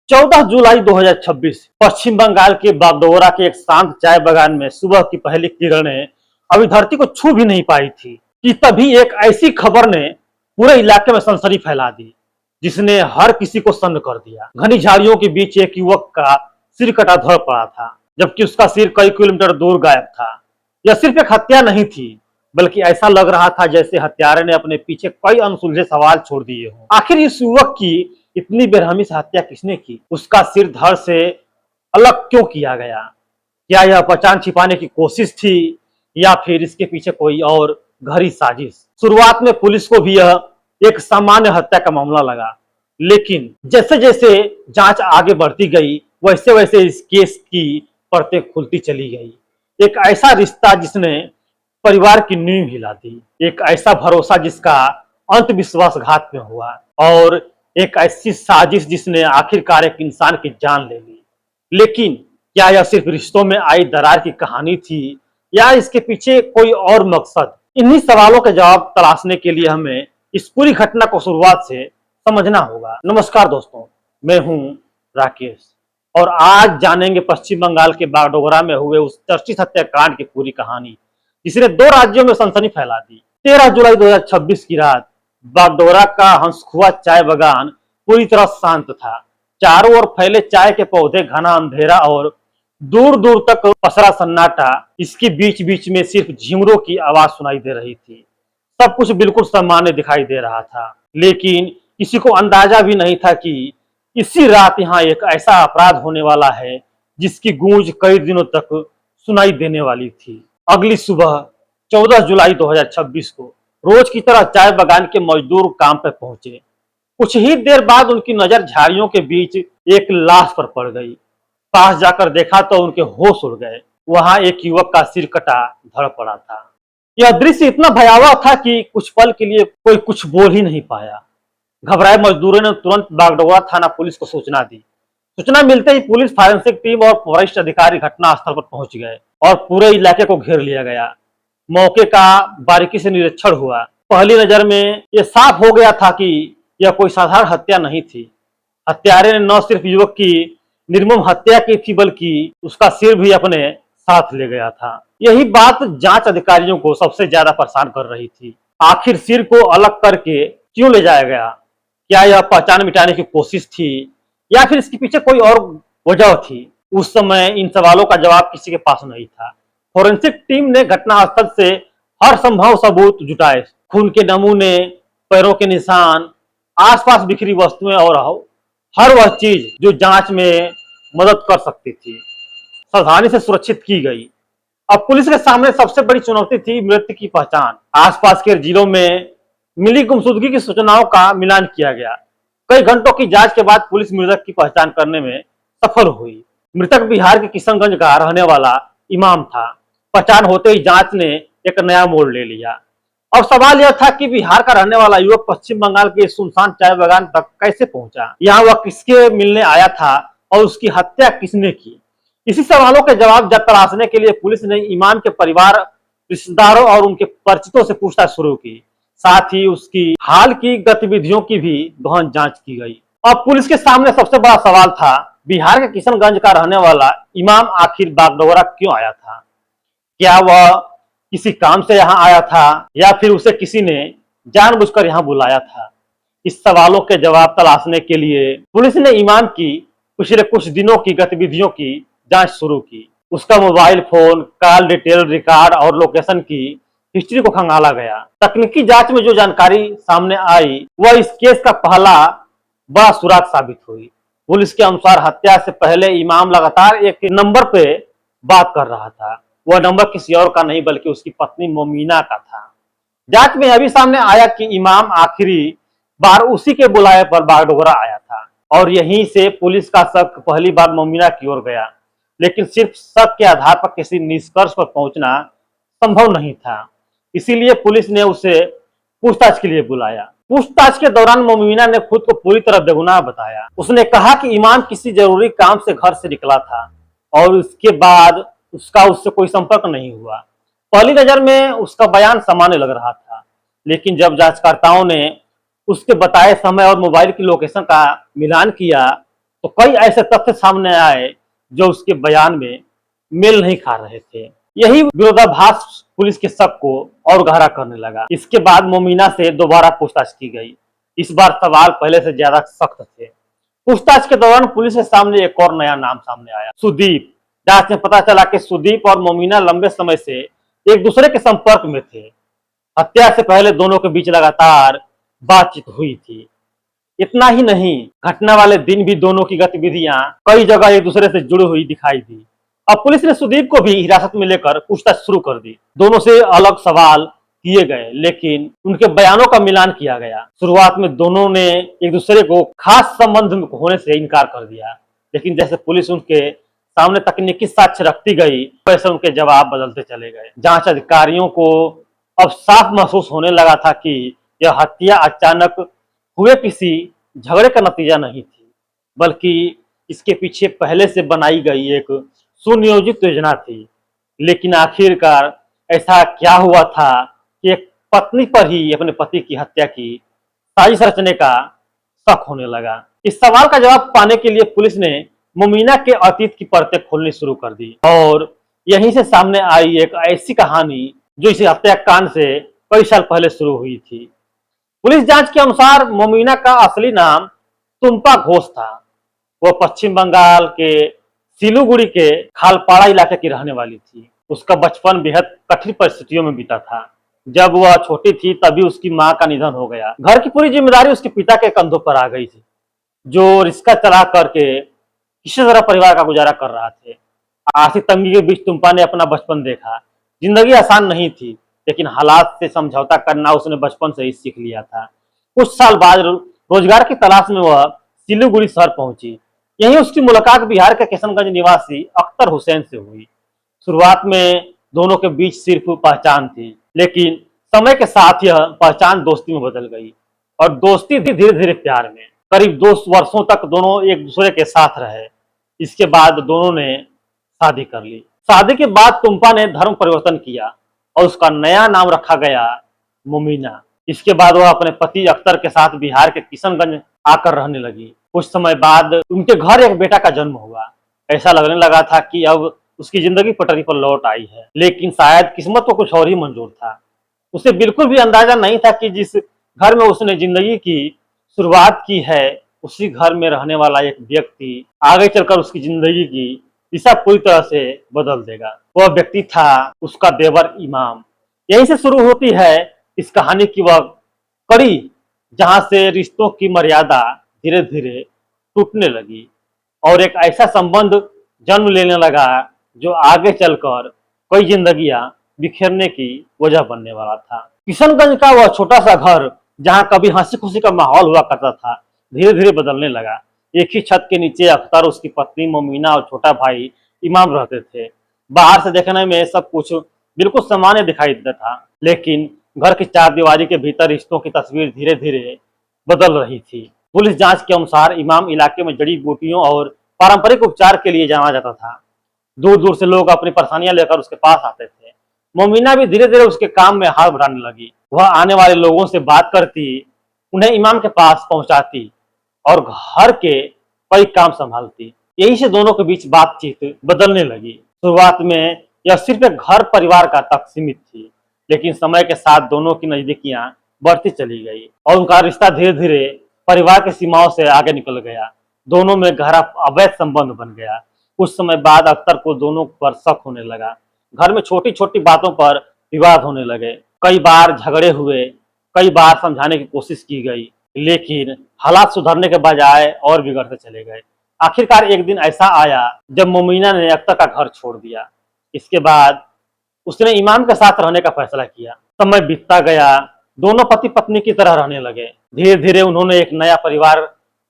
14 जुलाई 2026 पश्चिम बंगाल के बागडोगरा के एक शांत चाय बागान में सुबह की पहली किरणें अभी धरती को छू भी नहीं पाई थी कि तभी एक ऐसी खबर ने पूरे इलाके में सनसनी फैला दी, जिसने हर किसी को सन्न कर दिया। घनी झाड़ियों के बीच एक युवक का सिर कटा धड़ पड़ा था, जबकि उसका सिर कई किलोमीटर दूर गायब था। यह सिर्फ एक हत्या नहीं थी, बल्कि ऐसा लग रहा था जैसे हत्यारे ने अपने पीछे कई अनसुलझे सवाल छोड़ दिए हों। आखिर इस युवक की इतनी बेरहमी से हत्या किसने की? उसका सिर धड़ से अलग क्यों किया गया? क्या यह पहचान छिपाने की कोशिश थी या फिर इसके पीछे कोई और गहरी साजिश? शुरुआत में पुलिस को भी यह एक सामान्य हत्या का मामला लगा, लेकिन जैसे जैसे जांच आगे बढ़ती गई, वैसे वैसे इस केस की परतें खुलती चली गई। एक ऐसा रिश्ता जिसने परिवार की नींव हिला दी, एक ऐसा भरोसा जिसका अंत विश्वासघात में हुआ, और एक ऐसी साजिश जिसने आखिरकार एक इंसान की जान ले ली। लेकिन क्या यह सिर्फ रिश्तों में आई दरार की कहानी थी या इसके पीछे कोई और मकसद? इन्हीं सवालों के जवाब तलाशने के लिए हमें इस पूरी घटना को शुरुआत से समझना होगा। नमस्कार दोस्तों, मैं हूं राकेश और आज जानेंगे पश्चिम बंगाल के बागडोगरा में हुए उस चर्चित हत्याकांड की पूरी कहानी, जिसने दो राज्यों में सनसनी फैला दी। 13 जुलाई 2026 की रात बागडोगरा का हंसखुआ चाय बागान पूरी तरह शांत था। चारों ओर फैले चाय के पौधे, घना अंधेरा और दूर दूर तक पसरा सन्नाटा। इसके बीच बीच में सिर्फ झिंगुरों की आवाज सुनाई दे रही थी। सब कुछ बिल्कुल सामान्य दिखाई दे रहा था, लेकिन किसी को अंदाजा भी नहीं था कि इसी रात यहाँ एक ऐसा अपराध होने वाला है जिसकी गूंज कई दिनों तक सुनाई देने वाली थी। अगली सुबह 14 जुलाई 2026 को रोज की तरह चाय बागान के मजदूर काम पर पहुंचे। कुछ ही देर बाद उनकी नजर झाड़ियों के बीच एक लाश पर पड़ गई। पास जाकर देखा तो उनके होश उड़ गए। वहां एक युवक का सिर कटा धड़ पड़ा था। यह दृश्य इतना भयावह था कि कुछ पल के लिए कोई कुछ बोल ही नहीं पाया। घबराए मजदूरों ने तुरंत बागडोगरा थाना पुलिस को सूचना दी। सूचना मिलते ही पुलिस, फॉरेंसिक टीम और वरिष्ठ अधिकारी घटना स्थल पर पहुंच गए और पूरे इलाके को घेर लिया गया। मौके का बारीकी से निरीक्षण हुआ। पहली नजर में यह साफ हो गया था कि यह कोई साधारण हत्या नहीं थी। हत्यारे ने न सिर्फ युवक की निर्मम हत्या की थी, बल्कि उसका सिर भी अपने साथ ले गया था। यही बात जांच अधिकारियों को सबसे ज्यादा परेशान कर रही थी। आखिर सिर को अलग करके क्यों ले जाया गया? क्या यह पहचान मिटाने की कोशिश थी या फिर इसके पीछे कोई और वजह थी? उस समय इन सवालों का जवाब किसी के पास नहीं था। फोरेंसिक टीम ने घटनास्थल से हर संभव सबूत जुटाए। खून के नमूने, पैरों के निशान, आसपास बिखरी वस्तुएं और हर वह चीज जो जांच में मदद कर सकती थी, सावधानी से सुरक्षित की गई। अब पुलिस के सामने सबसे बड़ी चुनौती थी मृत्यु की पहचान। आसपास के जिलों में मिली गुमशुदगी की सूचनाओं का मिलान किया गया। कई घंटों की जांच के बाद पुलिस मृतक की पहचान करने में सफल हुई। मृतक बिहार के किशनगंज का रहने वाला इमाम था। पहचान होते ही जांच ने एक नया मोड़ ले लिया। अब सवाल यह था कि बिहार का रहने वाला युवक पश्चिम बंगाल के सुनसान चाय बागान तक कैसे पहुंचा? यहाँ वह किसके मिलने आया था और उसकी हत्या किसने की? इसी सवालों के जवाब तलाशने के लिए पुलिस ने इमाम के परिवार, रिश्तेदारों और उनके परिचितों से पूछताछ शुरू की। साथ ही उसकी हाल की गतिविधियों की भी गहन जांच की गई। अब पुलिस के सामने सबसे बड़ा सवाल था, बिहार के किशनगंज का रहने वाला इमाम आखिर बागडोगरा क्यों आया था? क्या वह किसी काम से यहाँ आया था या फिर उसे किसी ने जानबूझकर यहाँ बुलाया था? इस सवालों के जवाब तलाशने के लिए पुलिस ने इमाम की पिछले कुछ दिनों की गतिविधियों की जांच शुरू की। उसका mobile phone, call detail record और लोकेशन की हिस्ट्री को खंगाला गया। तकनीकी जांच में जो जानकारी सामने आई, वह इस केस का पहला बड़ा सुराग साबित हुई। पुलिस के अनुसार हत्या से पहले इमाम लगातार एक नंबर पे बात कर रहा था। वह नंबर किसी और का नहीं बल्कि उसकी पत्नी मोमीना का था। जांच में यह भी सामने आया कि इमाम आखिरी बार उसी के बुलाए पर बागडोगरा आया था और यहीं से पुलिस का शक पहली बार मोमीना की ओर गया। लेकिन सिर्फ शक के आधार पर किसी निष्कर्ष पर पहुंचना संभव नहीं था, इसीलिए पुलिस ने उसे पूछताछ के लिए बुलाया। पूछताछ के दौरान मोमीना ने खुद को पूरी तरह बेगुनाह बताया। उसने कहा कि इमाम किसी जरूरी काम से घर से निकला था और उसके बाद उसका उससे कोई संपर्क नहीं हुआ। पहली नजर में उसका बयान सामान्य लग रहा था, लेकिन जब जांचकर्ताओं ने उसके बताए समय और मोबाइल की लोकेशन का मिलान किया तो कई ऐसे तथ्य सामने आए जो उसके बयान में मेल नहीं खा रहे थे। यही विरोधाभास पुलिस के शक को और गहरा करने लगा। इसके बाद मोमिना से दोबारा पूछताछ की गई। इस बार सवाल पहले से ज्यादा सख्त थे। पूछताछ के दौरान पुलिस के सामने एक और नया नाम सामने आया, सुदीप। जांच में पता चला कि सुदीप और मोमिना लंबे समय से एक दूसरे के संपर्क में थे। हत्या से पहले दोनों के बीच लगातार बातचीत हुई थी। इतना ही नहीं, घटना वाले दिन भी दोनों की गतिविधियां कई जगह एक दूसरे से जुड़ी हुई दिखाई दी। अब पुलिस ने सुदीप को भी हिरासत में लेकर पूछताछ शुरू कर दी। दोनों से अलग सवाल किए गए, लेकिन उनके बयानों का मिलान किया गया। शुरुआत में दोनों ने एक दूसरे को खास संबंध होने से इनकार कर दिया, लेकिन जैसे पुलिस उनके सामने तकनीकी साक्ष्य रखती गई, वैसे उनके जवाब बदलते चले गए। जांच अधिकारियों को अब साफ महसूस होने लगा था कि यह हत्या अचानक हुए किसी झगड़े का नतीजा नहीं थी, बल्कि इसके पीछे पहले से बनाई गई एक सुनियोजित योजना थी। लेकिन आखिरकार ऐसा क्या हुआ था कि एक पत्नी पर ही अपने पति की हत्या की साजिश रचने का शक होने लगा। इस सवाल का जवाब पाने के लिए पुलिस ने मुमीना के अतीत की परतें खोलनी शुरू कर दी, और यहीं से सामने आई एक ऐसी कहानी जो इस हत्याकांड से कई साल पहले शुरू हुई थी। पुलिस जांच के अनुसार मोमिना का असली नाम तुम्पा घोष था। वह पश्चिम बंगाल के सिलीगुड़ी के खालपाड़ा इलाके की रहने वाली थी। उसका बचपन बेहद कठिन परिस्थितियों में बीता था। जब वह छोटी थी तभी उसकी मां का निधन हो गया। घर की पूरी जिम्मेदारी उसके पिता के कंधों पर आ गई थी, जो रिक्शा चला करके किसी तरह परिवार का गुजारा कर रहा थे। आर्थिक तंगी के बीच तुम्पा ने अपना बचपन देखा। जिंदगी आसान नहीं थी, लेकिन हालात से समझौता करना उसने बचपन से ही सीख लिया था। कुछ साल बाद रोजगार की तलाश में वह सिलीगुड़ी शहर पहुंची। यहीं उसकी मुलाकात बिहार के किशनगंज निवासी अख्तर हुसैन से हुई। शुरुआत में दोनों के बीच सिर्फ पहचान थी, लेकिन समय के साथ यह पहचान दोस्ती में बदल गई, और दोस्ती धीरे धीरे प्यार में। करीब 2 वर्षों तक दोनों एक दूसरे के साथ रहे। इसके बाद दोनों ने शादी कर ली। शादी के बाद तुम्पा ने धर्म परिवर्तन किया और उसका नया नाम रखा गया मुमीना। इसके बाद वह अपने पति अख्तर के साथ बिहार के किशनगंज आकर रहने लगी। कुछ समय बाद उनके घर एक बेटा का जन्म हुआ। ऐसा लगने लगा था कि अब उसकी जिंदगी पटरी पर लौट आई है, लेकिन शायद किस्मत को कुछ और ही मंजूर था। उसे बिल्कुल भी अंदाजा नहीं था कि जिस घर में उसने जिंदगी की शुरुआत की है, उसी घर में रहने वाला एक व्यक्ति आगे चलकर उसकी जिंदगी की दिशा पूरी तरह से बदल देगा। वह व्यक्ति था उसका देवर इमाम। यहीं से शुरू होती है इस कहानी की वह कड़ी, जहां से रिश्तों की मर्यादा धीरे धीरे टूटने लगी और एक ऐसा संबंध जन्म लेने लगा जो आगे चलकर कई जिंदगियां बिखेरने की वजह बनने वाला था। किशनगंज का वह छोटा सा घर, जहां कभी हंसी खुशी का माहौल हुआ करता था, धीरे धीरे बदलने लगा। एक ही छत के नीचे अख्तर, उसकी पत्नी मोमिना और छोटा भाई इमाम रहते थे। बाहर से देखने में सब कुछ बिल्कुल सामान्य दिखाई देता था, लेकिन घर की चार दीवारी के भीतर रिश्तों की तस्वीर धीरे धीरे बदल रही थी। पुलिस जांच के अनुसार इमाम इलाके में जड़ी बूटियों और पारंपरिक उपचार के लिए जाना जाता था। दूर दूर से लोग अपनी परेशानियां लेकर उसके पास आते थे। मोमिना भी धीरे धीरे उसके काम में हाथ बढ़ाने लगी। वह आने वाले लोगों से बात करती, उन्हें इमाम के पास पहुंचाती और घर के कई काम संभालती। यही से दोनों के बीच बातचीत बदलने लगी। शुरुआत में यह सिर्फ एक घर परिवार का तक सीमित थी, लेकिन समय के साथ दोनों की नजदीकियां बढ़ती चली गई और उनका रिश्ता धीरे धीरे परिवार की सीमाओं से आगे निकल गया। दोनों में गहरा अवैध संबंध बन गया। कुछ समय बाद अख्तर को दोनों पर शक होने लगा। घर में छोटी छोटी बातों पर विवाद होने लगे। कई बार झगड़े हुए, कई बार समझाने की कोशिश की गई, लेकिन हालात सुधरने के बजाय और बिगड़ते चले गए। आखिरकार एक दिन ऐसा आया जब मोमिना ने अख्तर का घर छोड़ दिया। इसके बाद उसने इमाम के साथ रहने का फैसला किया। समय बीतता गया, दोनों पति पत्नी की तरह रहने लगे। धीरे धीरे उन्होंने एक नया परिवार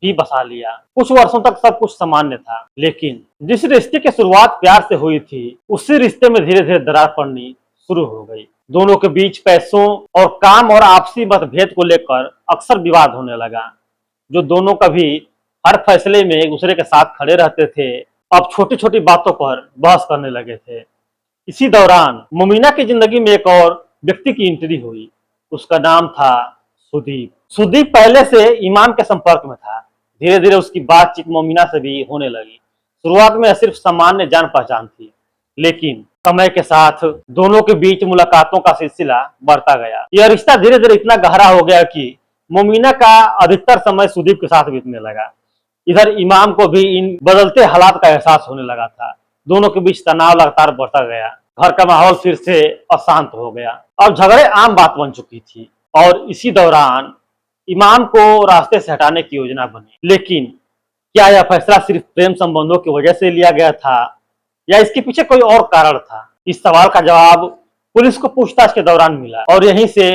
भी बसा लिया। कुछ वर्षों तक सब कुछ सामान्य था, लेकिन जिस रिश्ते की शुरुआत प्यार से हुई थी, उसी रिश्ते में धीरे धीरे दरार पड़नी शुरू हो गई। दोनों के बीच पैसों और काम और आपसी मतभेद को लेकर अक्सर विवाद होने लगा। जो दोनों कभी हर फैसले में एक दूसरे के साथ खड़े रहते थे, अब छोटी छोटी बातों पर बहस करने लगे थे। इसी दौरान मोमिना की जिंदगी में एक और व्यक्ति की एंट्री हुई। उसका नाम था सुदीप। सुदीप पहले से इमाम के संपर्क में था। धीरे धीरे उसकी बातचीत मोमिना से भी होने लगी। शुरुआत में यह सिर्फ सामान्य जान पहचान थी, लेकिन समय के साथ दोनों के बीच मुलाकातों का सिलसिला बढ़ता गया। यह रिश्ता धीरे धीरे इतना गहरा हो गया कि मोमिना का अधिकतर समय सुदीप के साथ बीतने लगा। इधर इमाम को भी इन बदलते हालात का एहसास होने लगा था। दोनों के बीच तनाव लगातार बढ़ता गया। घर का माहौल फिर से अशांत हो गया। अब झगड़े आम बात बन चुकी थी और इसी दौरान इमाम को रास्ते से हटाने की योजना बनी। लेकिन क्या यह फैसला सिर्फ प्रेम संबंधों की वजह से लिया गया था या इसके पीछे कोई और कारण था? इस सवाल का जवाब पुलिस को पूछताछ के दौरान मिला और यहीं से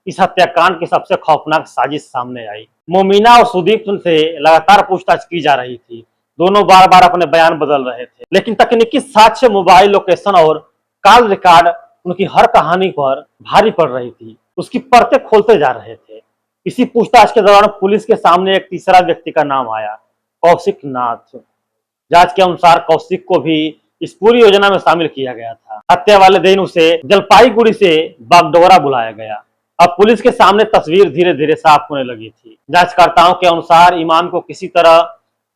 इस हत्याकांड की सबसे खौफनाक साजिश सामने आई। मोमिना और सुदीप से लगातार पूछताछ की जा रही थी। दोनों बार बार अपने बयान बदल रहे थे, लेकिन तकनीकी साक्ष्य, मोबाइल लोकेशन और कॉल रिकॉर्ड उनकी हर कहानी पर भारी पड़ रही थी। उसकी परतें खोलते जा रहे थे। इसी पूछताछ के दौरान पुलिस के सामने एक तीसरा व्यक्ति का नाम आया, कौशिक नाथ। जांच के अनुसार कौशिक को भी इस पूरी योजना में शामिल किया गया था। हत्या वाले दिन उसे जलपाईगुड़ी से बागडोगरा बुलाया गया। अब पुलिस के सामने तस्वीर धीरे धीरे साफ होने लगी थी। जांचकर्ताओं के अनुसार इमाम को किसी तरह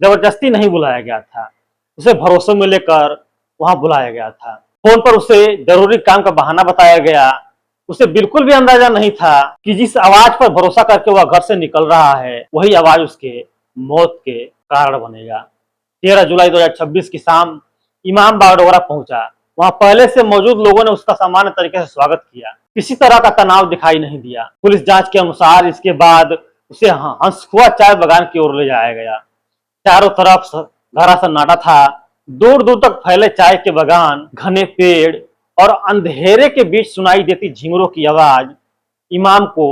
जबरदस्ती नहीं बुलाया गया था। उसे भरोसे में लेकर वहां बुलाया गया था। फोन पर उसे जरूरी काम का बहाना बताया गया। उसे बिल्कुल भी अंदाजा नहीं था कि जिस आवाज पर भरोसा करके वह घर से निकल रहा है, वही आवाज उसके मौत के कारण बनेगा। 13 जुलाई 2026 की शाम इमाम बागडोगरा पहुंचा। वहां पहले से मौजूद लोगों ने उसका सामान्य तरीके से स्वागत किया। किसी तरह का तनाव दिखाई नहीं दिया। पुलिस जांच के अनुसार इसके बाद उसे हंसखुआ चाय बागान की ओर ले जाया गया। चारों तरफ घना सन्नाटा था। दूर दूर तक फैले चाय के बागान, घने पेड़ और अंधेरे के बीच सुनाई देती झिंगुरों की आवाज। इमाम को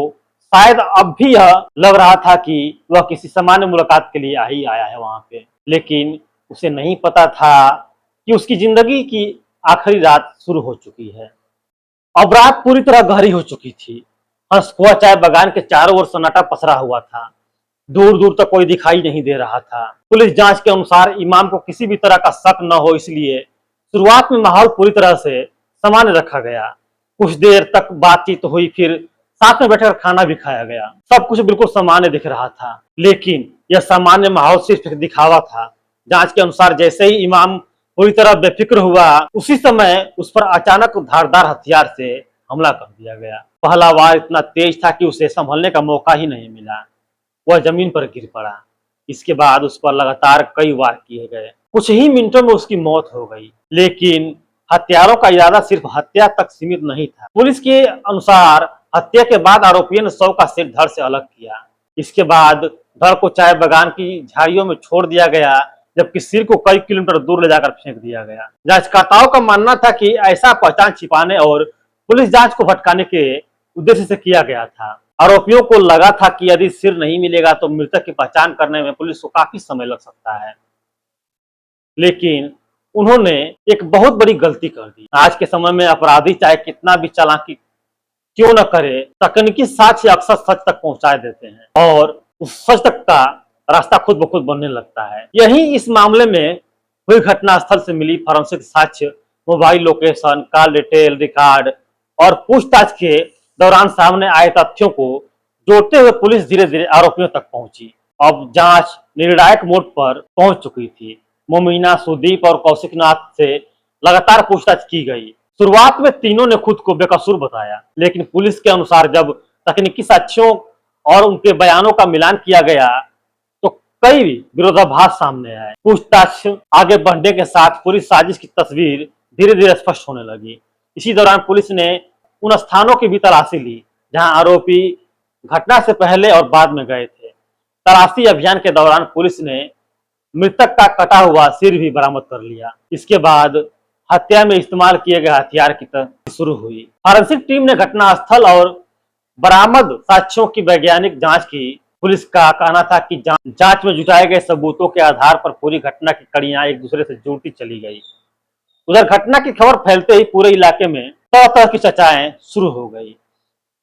शायद अब भी यह लग रहा था कि वह किसी सामान्य मुलाकात के लिए ही आया है वहां पे, लेकिन उसे नहीं पता था कि उसकी जिंदगी की आखिरी रात शुरू हो चुकी है। अब रात पूरी तरह गहरी हो चुकी थी। हंसखुआ चाय बागान के चारों ओर सन्नाटा पसरा हुआ था। दूर दूर तक कोई दिखाई नहीं दे रहा था। पुलिस जांच के अनुसार इमाम को किसी भी तरह का शक न हो, इसलिए शुरुआत में माहौल पूरी तरह से सामान्य रखा गया। कुछ देर तक बातचीत हुई, फिर साथ में बैठकर खाना भी खाया गया। सब कुछ बिल्कुल सामान्य दिख रहा था, लेकिन यह सामान्य माहौल सिर्फ एक दिखावा था। जांच के अनुसार जैसे ही इमाम पूरी तरह बेफिक्र हुआ, उसी समय उस पर अचानक धारदार हथियार से हमला कर दिया गया। पहला वार इतना तेज था कि उसे संभलने का मौका ही नहीं मिला। वह जमीन पर गिर पड़ा। इसके बाद उस पर लगातार कई वार किए गए। कुछ ही मिनटों में उसकी मौत हो गई। लेकिन हत्यारों का इरादा सिर्फ हत्या तक सीमित नहीं था। पुलिस के अनुसार हत्या के बाद आरोपियों ने शव का सिर धड़ से अलग किया। इसके बाद धड़ को चाय बागान की झाड़ियों में छोड़ दिया गया, जबकि सिर को कई किलोमीटर दूर ले जाकर फेंक दिया गया। जांचकर्ताओं का मानना था कि ऐसा पहचान छिपाने और पुलिस जांच को भटकाने के उद्देश्य से किया गया था। आरोपियों को लगा था कि यदि सिर नहीं मिलेगा तो मृतक की पहचान करने में पुलिस को काफी समय लग सकता है, लेकिन उन्होंने एक बहुत बड़ी गलती कर दी। आज के समय में अपराधी चाहे कितना भी चालाकी क्यों न करे, तकनीकी साक्ष्य अक्सर सच तक पहुंचा देते हैं और उस सच तक का रास्ता खुद ब खुद बनने लगता है। यही इस मामले में हुई घटना स्थल से मिली फोरेंसिक साक्ष्य, mobile location, call detail record और पूछताछ के दौरान सामने आए तथ्यों को जोड़ते हुए पुलिस धीरे धीरे आरोपियों तक पहुंची। अब जांच निर्णायक मोड़ पर पहुंच चुकी थी। मोमिना, सुदीप और कौशिक नाथ से लगातार पूछताछ की गई। शुरुआत में तीनों ने खुद को बेकसूर बताया, लेकिन पुलिस के अनुसार जब तकनीकी साक्ष्यों और उनके बयानों का मिलान किया गया तो कई विरोधाभास सामने आए। पूछताछ आगे बढ़ने के साथ पूरी साजिश की तस्वीर धीरे धीरे स्पष्ट होने लगी। इसी दौरान पुलिस ने उन स्थानों की भी तलाशी ली जहां आरोपी घटना से पहले और बाद में गए थे। तलाशी अभियान के दौरान पुलिस ने मृतक का कटा हुआ सिर भी बरामद कर लिया। इसके बाद हत्या में इस्तेमाल किए गए हथियार की तलाश शुरू हुई। फॉरेंसिक टीम ने घटनास्थल और बरामद साक्ष्यों की वैज्ञानिक जांच की। पुलिस का कहना था कि जांच में जुटाए गए सबूतों के आधार पर पूरी घटना की कड़ियां एक दूसरे से जुड़ती चली गई। उधर घटना की खबर फैलते ही पूरे इलाके में तरह तरह की चर्चाएं शुरू हो गई।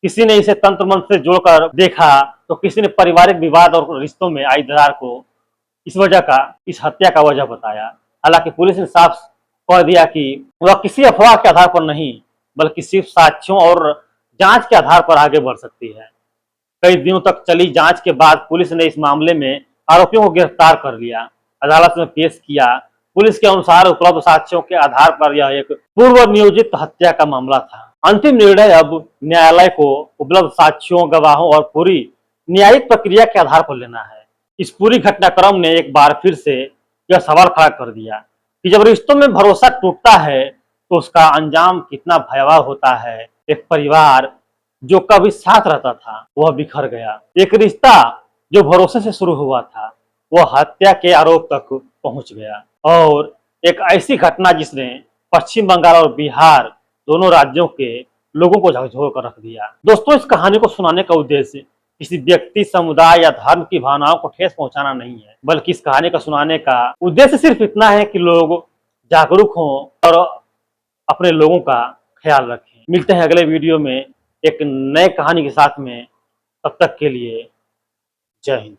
किसी ने इसे तंत्र मंत्र से जोड़कर देखा तो किसी ने पारिवारिक विवाद और रिश्तों में आई दरार को इस हत्या का वजह बताया। हालांकि पुलिस ने साफ कह दिया कि वह किसी अफवाह के आधार पर नहीं, बल्कि सिर्फ साक्ष्यों और जांच के आधार पर आगे बढ़ सकती है। कई दिनों तक चली जांच के बाद पुलिस ने इस मामले में आरोपियों को गिरफ्तार कर लिया, अदालत में पेश किया। पुलिस के अनुसार उपलब्ध साक्ष्यों के आधार पर यह एक पूर्व नियोजित हत्या का मामला था। अंतिम निर्णय अब न्यायालय को उपलब्ध साक्ष्यों, गवाहों और पूरी न्यायिक प्रक्रिया के आधार पर लेना है। इस पूरी घटनाक्रम ने एक बार फिर से यह सवाल खड़ा कर दिया कि जब रिश्तों में भरोसा टूटता है तो उसका अंजाम कितना भयावह होता है। एक परिवार जो कभी साथ रहता था वह बिखर गया। एक रिश्ता जो भरोसे से शुरू हुआ था वह हत्या के आरोप तक पहुंच गया। और एक ऐसी घटना जिसने पश्चिम बंगाल और बिहार दोनों राज्यों के लोगों को झकझोर कर रख दिया। दोस्तों, इस कहानी को सुनाने का उद्देश्य किसी व्यक्ति, समुदाय या धर्म की भावनाओं को ठेस पहुंचाना नहीं है, बल्कि इस कहानी का सुनाने का उद्देश्य सिर्फ इतना है कि लोग जागरूक हों और अपने लोगों का ख्याल रखें। मिलते हैं अगले वीडियो में एक नए कहानी के साथ में। तब तक के लिए जय हिंद।